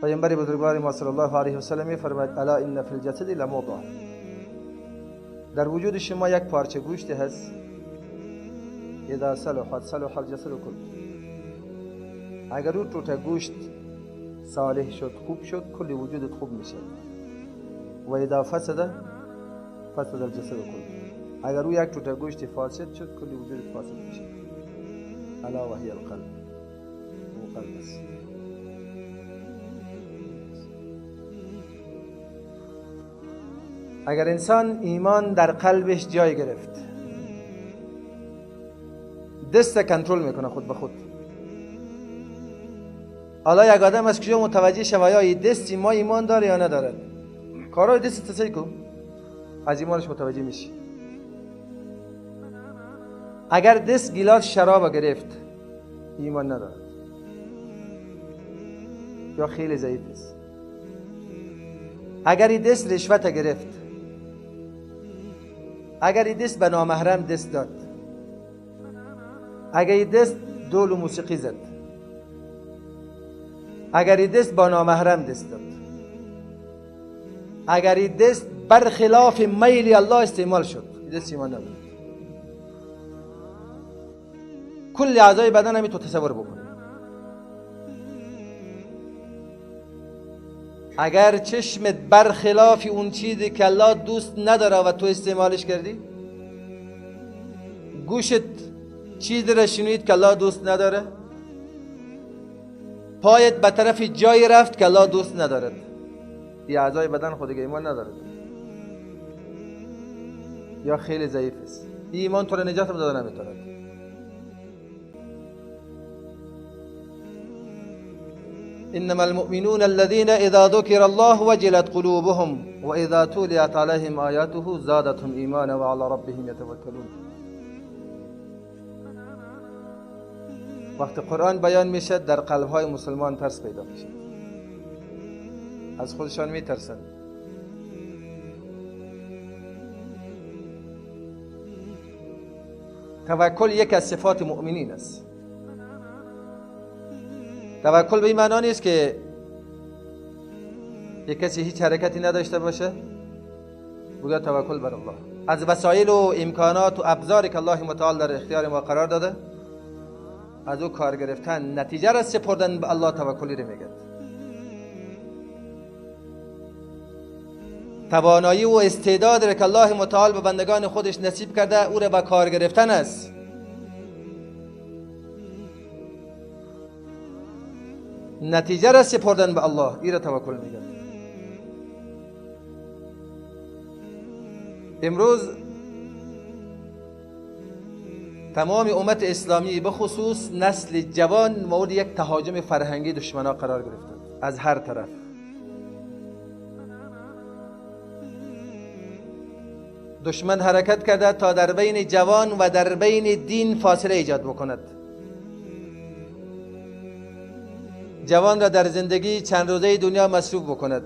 پیامبر بزرگوار ما صلی الله علیه و سلم فرمود الا ان فی الجسد لمضغه، در وجود شما یک پارچه گوشت هست، اذا صلحت صلح الجسد كله، اگر اون ټوټه گوشت صالح شد، خوب شد، کل وجودت خوب میشه. و اذا فسد فسد الجسد كله، اگر او یک ټوټه گوشت فاسد شد، کل وجودت فاسد میشه. الا وهي القلب، و قلب است. اگر انسان ایمان در قلبش جای گرفت، دست کنترل میکنه خود به خود. حالا یک آدم از کجا متوجه شود آیا این دستی ما ایمان داره یا نداره؟ کارای دست تصحیح کن، از ایمانش متوجه میشی. اگر دست گلاس شراب گرفت، ایمان نداره یا خیلی ضعیف است. اگر این دست رشوت گرفت، اگر این دست به نامحرم دست داد، اگر این دست دول و موسیقی زد، اگر این دست با نامحرم دست داد، اگر این دست برخلاف میل الله استعمال شد، این دست ایمان نداره. کل اعضای بدن همی تو تصور بکنی. اگر چشمت برخلاف اون چیزی که الله دوست نداره و تو استعمالش کردی، گوشت چیزی را شنید که الله دوست نداره، پایت به طرف جایی رفت که الله دوست ندارد، این اعضای بدن خود دیگه ایمان ندارد یا خیلی ضعیف است. این ایمان تو را نجات هم داده نمیتواند. انما المؤمنون الذين اذا ذكر الله وجلت قلوبهم واذا تليت عليهم آياته زادتهم ایمانا وعلى ربهم يتوكلون. وقت قرآن بیان میشه در قلب‌های مسلمان ترس پیدا میشه، از خودشان میترسند. توکل یک از صفات مؤمنین است. توکل به این معنا نیست که یک کسی هیچ حرکتی نداشته باشه بگه توکل بر الله. از وسایل و امکانات و ابزاری که الله متعال در اختیار ما قرار داده، از او کار گرفتن، نتیجه را سپردن به الله توکلی رو میگه. توانایی و استعداد را که الله متعال به بندگان خودش نصیب کرده، او را به کار گرفتن است. نتیجه را سپردن به الله، این را توکل میگه. امروز تمام امت اسلامی به خصوص نسل جوان مورد یک تهاجم فرهنگی دشمنا قرار گرفتند از هر طرف. دشمن حرکت کرده تا در بین جوان و در بین دین فاصله ایجاد بکند. جوان را در زندگی چند روزه دنیا مصروف بکند.